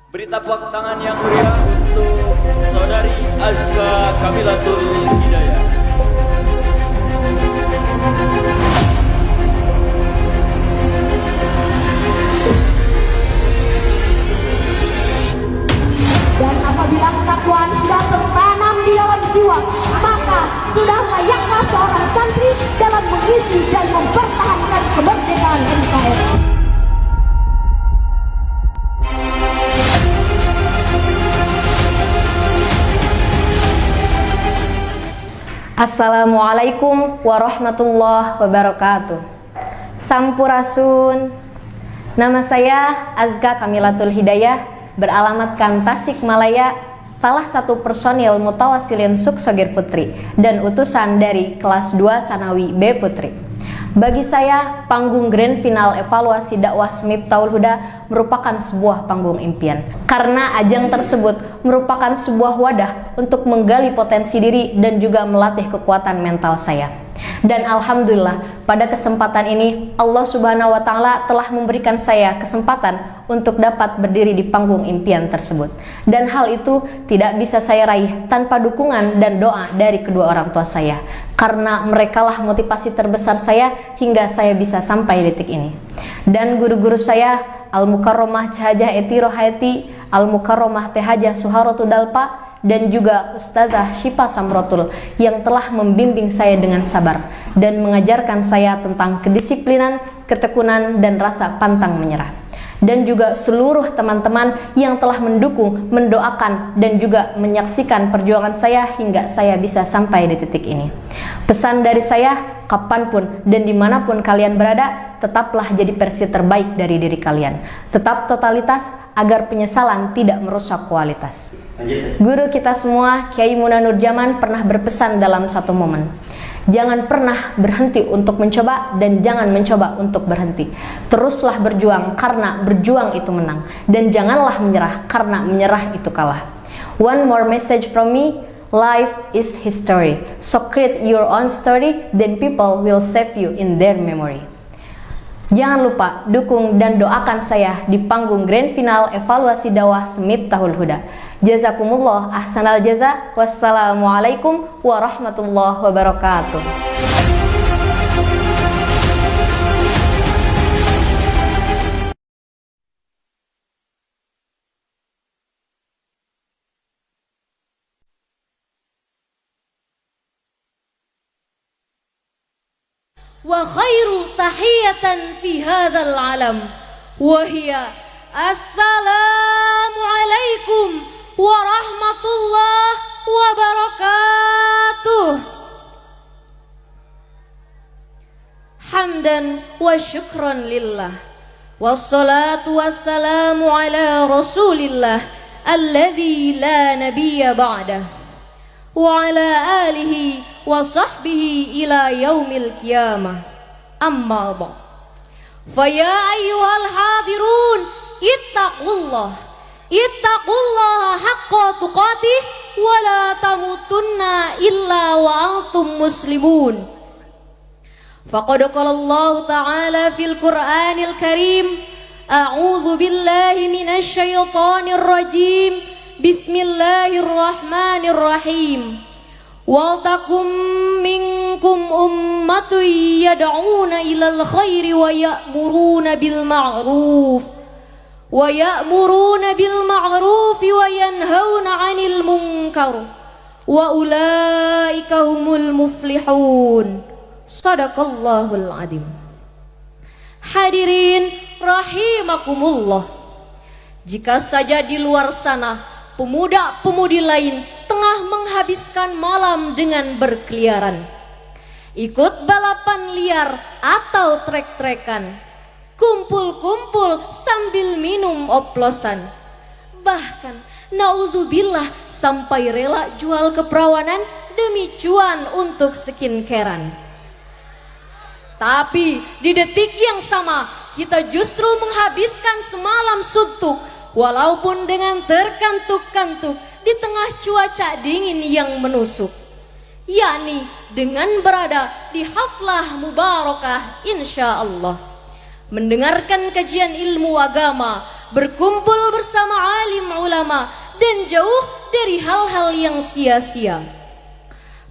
Beri tepuk tangan yang meriah untuk saudari Azka Kamilatul Hidayah. Dan apabila ketakwaan sudah tertanam di dalam jiwa, maka sudah layaknya seorang santri dalam mengisi dan mempertahankan kemerdekaan NKRI. Assalamualaikum warahmatullahi wabarakatuh. Sampurasun. Nama saya Azka Kamilatul Hidayah, beralamatkan Tasikmalaya, salah satu personil Mutawasilin Suksogir Putri dan utusan dari kelas 2 Sanawi B Putri. Bagi saya, panggung grand final evaluasi dakwah Miftahul Huda merupakan sebuah panggung impian. Karena ajang tersebut merupakan sebuah wadah untuk menggali potensi diri dan juga melatih kekuatan mental saya. Dan alhamdulillah, pada kesempatan ini Allah Subhanahu wa taala telah memberikan saya kesempatan untuk dapat berdiri di panggung impian tersebut. Dan hal itu tidak bisa saya raih tanpa dukungan dan doa dari kedua orang tua saya. Karena merekalah motivasi terbesar saya hingga saya bisa sampai detik ini. Dan guru-guru saya, Al-Mukarromah Cahajah Eti Rohaiti, Al-Mukarromah Tehajah Suharotu Dalpa, dan juga Ustazah Syifa Samrotul yang telah membimbing saya dengan sabar dan mengajarkan saya tentang kedisiplinan, ketekunan, dan rasa pantang menyerah. Dan juga seluruh teman-teman yang telah mendukung, mendoakan, dan juga menyaksikan perjuangan saya hingga saya bisa sampai di titik ini. Pesan dari saya, kapanpun dan dimanapun kalian berada, tetaplah jadi versi terbaik dari diri kalian. Tetap totalitas agar penyesalan tidak merusak kualitas. Guru kita semua, Kiai Muna Nurjaman, pernah berpesan dalam satu momen, jangan pernah berhenti untuk mencoba dan jangan mencoba untuk berhenti. Teruslah berjuang karena berjuang itu menang, dan janganlah menyerah karena menyerah itu kalah. One more message from me, life is history. So create your own story, then people will save you in their memory. Jangan lupa dukung dan doakan saya di panggung grand final evaluasi dakwah Miftahul Huda. Jazakumullah ahsanal jaza. Wassalamualaikum warahmatullahi wabarakatuh. Wa khairu tahiyatan fi hadzal alam wa hiya assalamu alaikum warahmatullahi wabarakatuh. Hamdan wa syukran lillah, wassalatu wassalamu ala rasulillah alladzi la nabiyya ba'dah, wa ala alihi wa sahbihi ila yaumil qiyamah. Amma ba'd. Fa ya ayyuhal hadirun, ittaqullaha haqqa tuqatih wa la tamutunna illa wa antum muslimun. Faqad qala Allah ta'ala fil Qur'anil Karim, a'udzu billahi minasy syaithanir rajim. Bismillahirrahmanirrahim. Wa takum minkum ummatun yad'una ilal khairi wa ya'muruna bil ma'ruf wa yanhauna 'anil munkar wa ulaika humul muflihun. Shadaqallahul adzim. Hadirin rahimakumullah, jika saja di luar sana pemuda-pemudi lain tengah menghabiskan malam dengan berkeliaran, ikut balapan liar atau trek-trekan, kumpul-kumpul sambil minum oplosan, bahkan naudzubillah sampai rela jual keperawanan demi cuan untuk skincarean. Tapi di detik yang sama kita justru menghabiskan semalam suntuk, walaupun dengan terkantuk-kantuk di tengah cuaca dingin yang menusuk, yakni dengan berada di haflah mubarakah insyaallah, mendengarkan kajian ilmu agama berkumpul bersama alim ulama, dan jauh dari hal-hal yang sia-sia.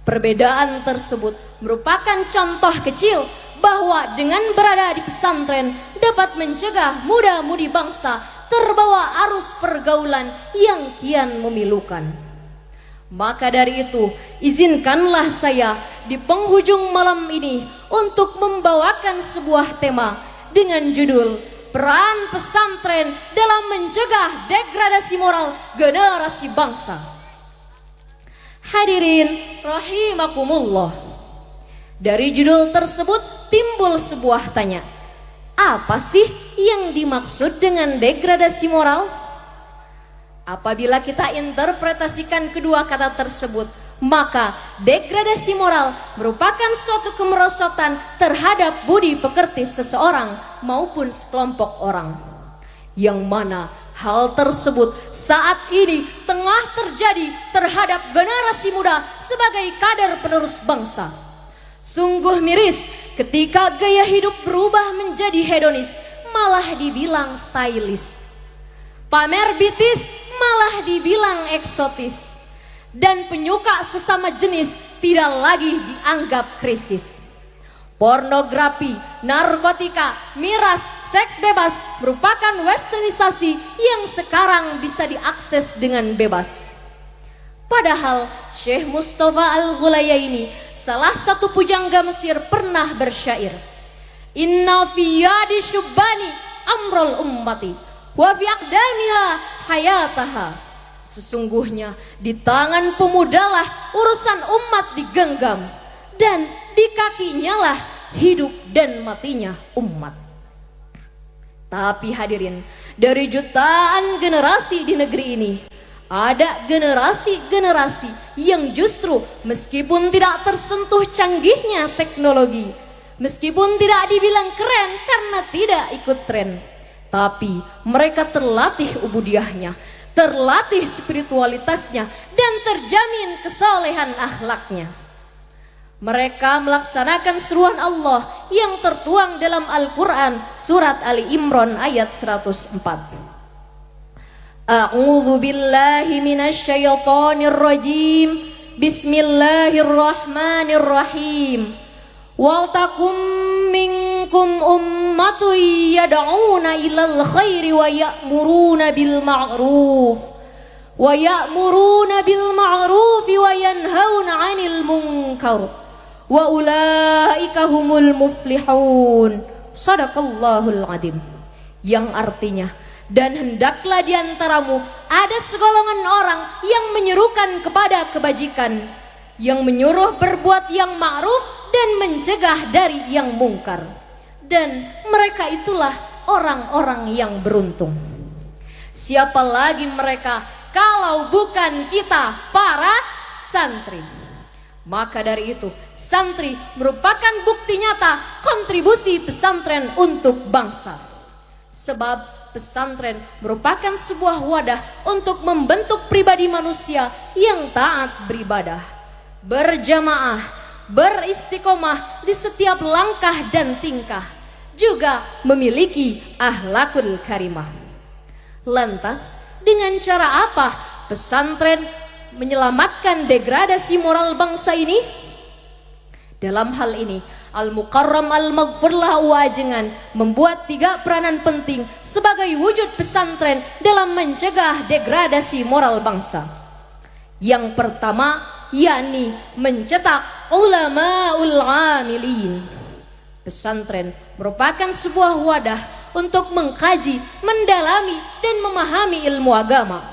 Perbedaan tersebut merupakan contoh kecil bahwa dengan berada di pesantren dapat mencegah muda-mudi bangsa terbawa arus pergaulan yang kian memilukan. Maka dari itu, izinkanlah saya di penghujung malam ini untuk membawakan sebuah tema dengan judul Peran Pesantren dalam Mencegah Degradasi Moral Generasi Bangsa. Hadirin rahimakumullah. Dari judul tersebut timbul sebuah tanya. Apa sih yang dimaksud dengan degradasi moral? Apabila kita interpretasikan kedua kata tersebut, maka degradasi moral merupakan suatu kemerosotan terhadap budi pekerti seseorang maupun sekelompok orang, yang mana hal tersebut saat ini tengah terjadi terhadap generasi muda sebagai kader penerus bangsa. Sungguh miris ketika gaya hidup berubah menjadi hedonis, malah dibilang stylish. Pamer bitis malah dibilang eksotis. Dan penyuka sesama jenis tidak lagi dianggap krisis. Pornografi, narkotika, miras, seks bebas merupakan westernisasi yang sekarang bisa diakses dengan bebas. Padahal Syekh Mustafa Al-Ghulayaini, salah satu pujangga Mesir, pernah bersyair, Inna fi yadi syubbani amrul ummati wa fi aqdamiha hayataha. Sesungguhnya di tangan pemudalah urusan umat digenggam, dan di kakinya lah hidup dan matinya umat. Tapi hadirin, dari jutaan generasi di negeri ini, ada generasi-generasi yang justru meskipun tidak tersentuh canggihnya teknologi, meskipun tidak dibilang keren karena tidak ikut tren, tapi mereka terlatih ubudiahnya, terlatih spiritualitasnya, dan terjamin kesolehan akhlaknya. Mereka melaksanakan seruan Allah yang tertuang dalam Al-Quran surat Ali Imran ayat 104. A'udzu billahi minasyaitonir rajim. Bismillahirrahmanirrahim. Wa takum minkum ummatun yad'una ilal khairi wa ya'muruna bil ma'ruf wa yanhauna 'anil munkar wa ulaika humul muflihun. Shadaqallahul adzim. Yang artinya, dan hendaklah di antaramu ada segolongan orang yang menyerukan kepada kebajikan, yang menyuruh berbuat yang ma'ruf dan mencegah dari yang mungkar, dan mereka itulah orang-orang yang beruntung. Siapa lagi mereka kalau bukan kita para santri? Maka dari itu, santri merupakan bukti nyata kontribusi pesantren untuk bangsa. Sebab pesantren merupakan sebuah wadah untuk membentuk pribadi manusia yang taat beribadah, berjamaah, beristiqomah di setiap langkah dan tingkah, juga memiliki akhlakul karimah. Lantas, dengan cara apa pesantren menyelamatkan degradasi moral bangsa ini? Dalam hal ini, Al-Mukarram Al-Maghfurlah Wajengan membuat 3 peranan penting sebagai wujud pesantren dalam mencegah degradasi moral bangsa. Yang pertama, yakni mencetak ulamaul amilin. Pesantren merupakan sebuah wadah untuk mengkaji, mendalami, dan memahami ilmu agama.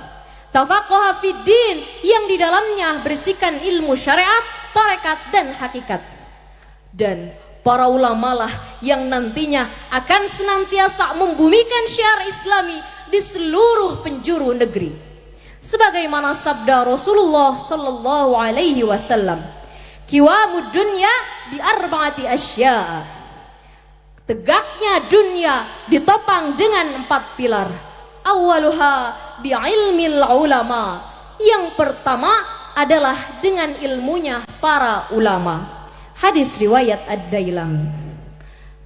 Tafaqquha fid din, yang di dalamnya berisikan ilmu syariat, tarekat, dan hakikat. Dan para ulamalah yang nantinya akan senantiasa membumikan syiar Islami di seluruh penjuru negeri. Sebagaimana sabda Rasulullah sallallahu alaihi wasallam, "Qiwamud dunya bi arba'ati asya." Tegaknya dunia ditopang dengan 4 pilar. Awaluha bi ilmil ulama. Yang pertama adalah dengan ilmunya para ulama. Hadis riwayat Ad-Dailami.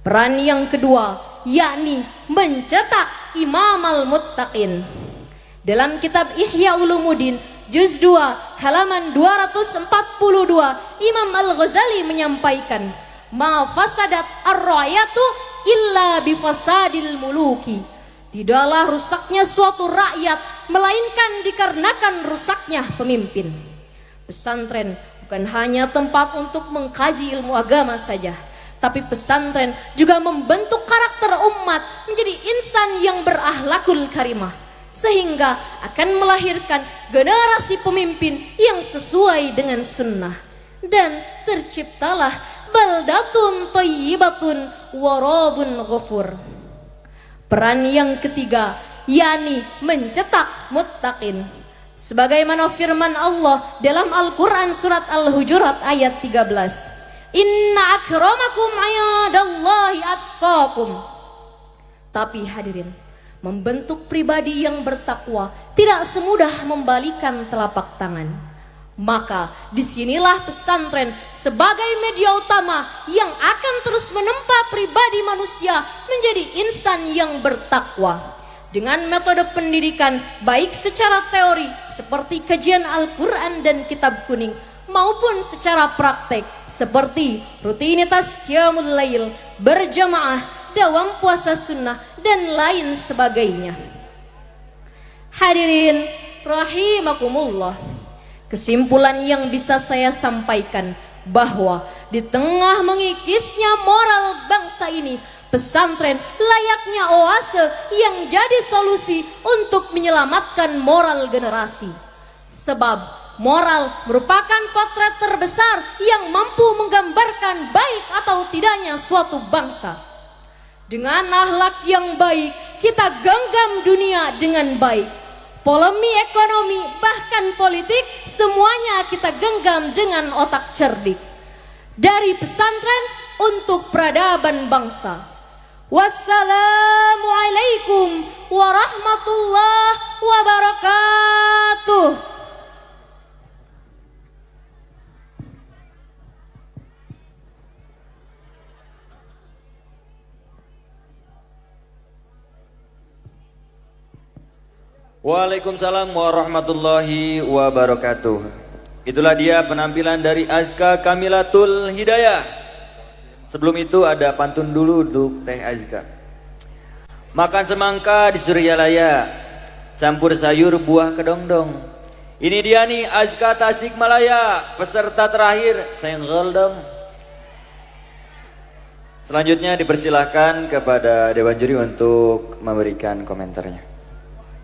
Peran yang kedua yakni mencetak imamal muttaqin. Dalam kitab Ihya Ulumuddin juz 2 halaman 242, Imam Al-Ghazali menyampaikan, ma fasadat ar-ra'yatu illa bifasadil muluki. Tidaklah rusaknya suatu rakyat melainkan dikarenakan rusaknya pemimpin. Pesantren bukan hanya tempat untuk mengkaji ilmu agama saja, tapi pesantren juga membentuk karakter umat menjadi insan yang berakhlakul karimah, sehingga akan melahirkan generasi pemimpin yang sesuai dengan sunnah. Dan terciptalah baldatun thayyibatun warabun ghafur. Peran yang ketiga, yakni mencetak muttaqin. Sebagaimana firman Allah dalam Al-Quran surat Al-Hujurat ayat 13. Inna akramakum ayadallahi atqakum. Tapi hadirin, membentuk pribadi yang bertakwa tidak semudah membalikan telapak tangan. Maka disinilah pesantren sebagai media utama yang akan terus menempa pribadi manusia menjadi insan yang bertakwa. Dengan metode pendidikan baik secara teori seperti kajian Al-Quran dan kitab kuning, maupun secara praktek seperti rutinitas qiyamul lail, berjamaah, dawam puasa sunnah, dan lain sebagainya. Hadirin rahimakumullah, kesimpulan yang bisa saya sampaikan bahwa di tengah mengikisnya moral bangsa ini, pesantren layaknya oase yang jadi solusi untuk menyelamatkan moral generasi. Sebab moral merupakan potret terbesar yang mampu menggambarkan baik atau tidaknya suatu bangsa. Dengan akhlak yang baik, kita genggam dunia dengan baik. Polemi ekonomi, bahkan politik, semuanya kita genggam dengan otak cerdik. Dari pesantren untuk peradaban bangsa. Wassalamualaikum warahmatullahi wabarakatuh. Waalaikumsalam warahmatullahi wabarakatuh. Itulah dia penampilan dari Azka Kamilatul Hidayah. Sebelum itu ada pantun dulu untuk Teh Azka. Makan semangka di Suryalaya, campur sayur buah kedongdong. Ini dia nih Azka Tasikmalaya, peserta terakhir. Senggol dong. Selanjutnya dipersilahkan kepada Dewan Juri untuk memberikan komentarnya.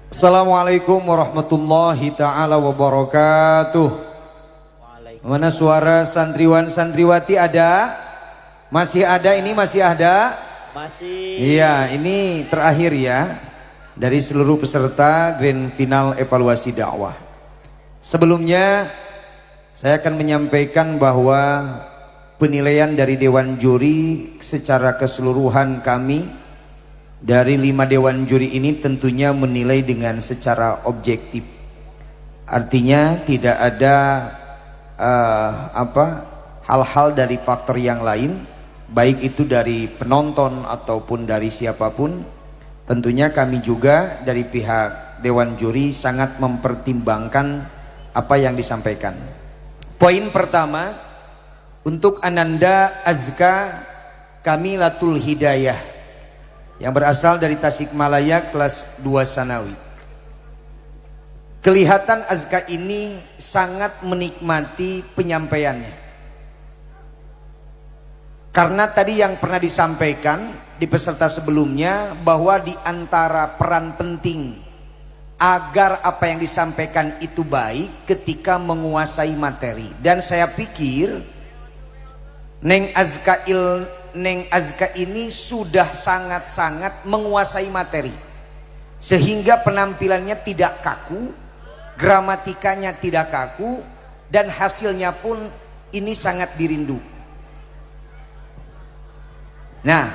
Assalamualaikum warahmatullahi ta'ala wabarakatuh. Mana suara santriwan santriwati ada? Masih ada ini? Masih ada? Masih. Iya, ini terakhir ya dari seluruh peserta grand final evaluasi dakwah. Sebelumnya saya akan menyampaikan bahwa penilaian dari Dewan Juri secara keseluruhan kami dari 5 Dewan Juri ini tentunya menilai dengan secara objektif. Artinya tidak ada hal-hal dari faktor yang lain, baik itu dari penonton ataupun dari siapapun. Tentunya kami juga dari pihak Dewan Juri sangat mempertimbangkan apa yang disampaikan. Poin pertama, untuk Ananda Azka Kamilatul Hidayah yang berasal dari Tasikmalaya kelas 2 Sanawi. Kelihatan Azka ini sangat menikmati penyampaiannya. Karena tadi yang pernah disampaikan di peserta sebelumnya bahwa di antara peran penting agar apa yang disampaikan itu baik ketika menguasai materi. Dan saya pikir Neng Azka ini sudah sangat-sangat menguasai materi, sehingga penampilannya tidak kaku, gramatikanya tidak kaku, dan hasilnya pun ini sangat dirindu. Nah,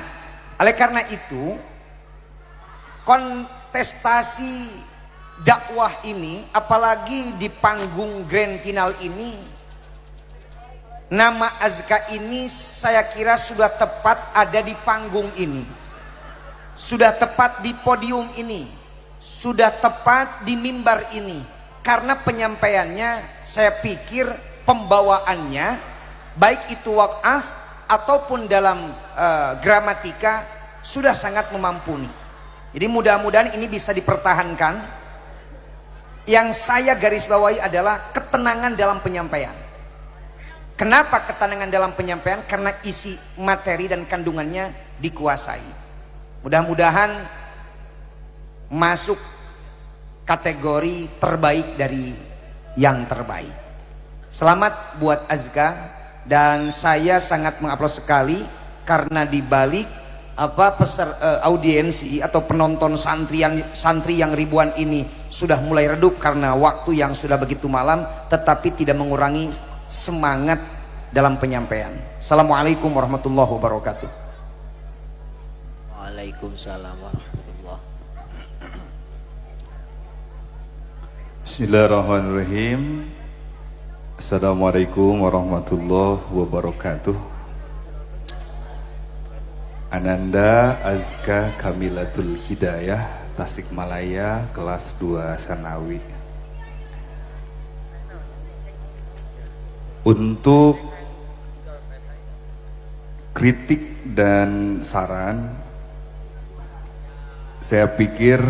oleh karena itu kontestasi dakwah ini, apalagi di panggung grand final ini, nama Azka ini saya kira sudah tepat ada di panggung ini. sudah tepat di podium ini, sudah tepat di mimbar ini, karena penyampaiannya saya pikir pembawaannya baik itu waqah ataupun dalam gramatika sudah sangat memampuni. Jadi mudah-mudahan ini bisa dipertahankan. Yang saya garis bawahi adalah ketenangan dalam penyampaian. Kenapa ketenangan dalam penyampaian? Karena isi materi dan kandungannya dikuasai. Mudah-mudahan masuk kategori terbaik dari yang terbaik. Selamat buat Azka, dan saya sangat mengaplaus sekali karena di balik audiensi atau penonton santri yang ribuan ini sudah mulai redup karena waktu yang sudah begitu malam, tetapi tidak mengurangi semangat dalam penyampaian. Assalamualaikum warahmatullahi wabarakatuh. Waalaikumsalam warahmatullahi. Bismillahirrahmanirrahim. Assalamualaikum warahmatullahi wabarakatuh. Ananda Azka Kamilatul Hidayah, Tasikmalaya, kelas 2 Sanawi. Untuk kritik dan saran, saya pikir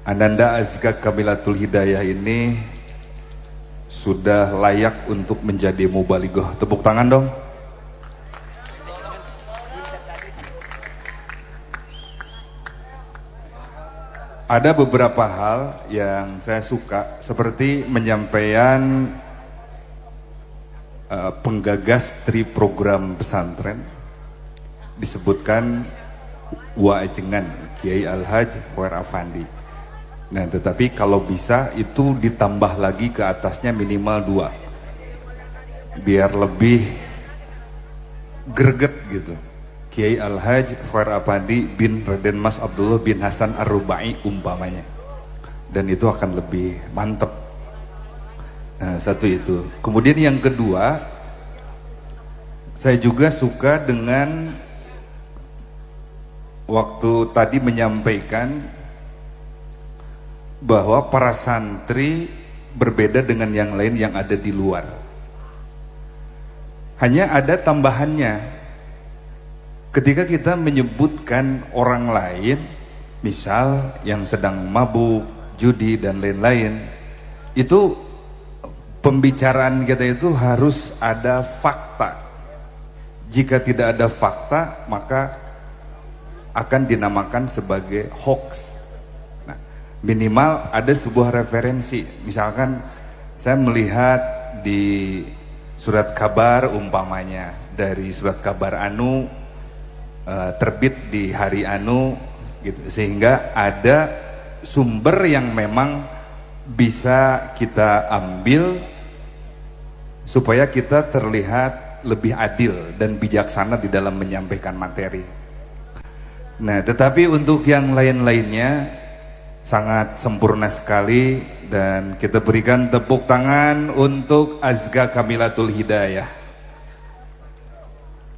Ananda Azka Kamilatul Hidayah ini sudah layak untuk menjadi mubalighah. Tepuk tangan dong. Ada beberapa hal yang saya suka, seperti penyampaian penggagas tri program pesantren, disebutkan Waajengan Kiai Al-Haj Khair Afandi. Nah, tetapi kalau bisa itu ditambah lagi ke atasnya minimal 2, biar lebih greget gitu. Kiai Al-Haj Khair Afandi bin Raden Mas Abdullah bin Hasan Ar-Rubai umpamanya, dan itu akan lebih mantep. Nah, satu itu. Kemudian yang kedua, saya juga suka dengan waktu tadi menyampaikan bahwa para santri berbeda dengan yang lain yang ada di luar. Hanya ada tambahannya. Ketika kita menyebutkan orang lain, misal yang sedang mabuk, judi dan lain-lain, itu pembicaraan kita itu harus ada fakta. Jika tidak ada fakta, maka akan dinamakan sebagai hoax. Nah, minimal ada sebuah referensi. Misalkan saya melihat di surat kabar umpamanya, dari surat kabar anu terbit di hari anu gitu, sehingga ada sumber yang memang bisa kita ambil supaya kita terlihat lebih adil dan bijaksana di dalam menyampaikan materi. Nah, tetapi untuk yang lain-lainnya sangat sempurna sekali, dan kita berikan tepuk tangan untuk Azka Kamilatul Hidayah.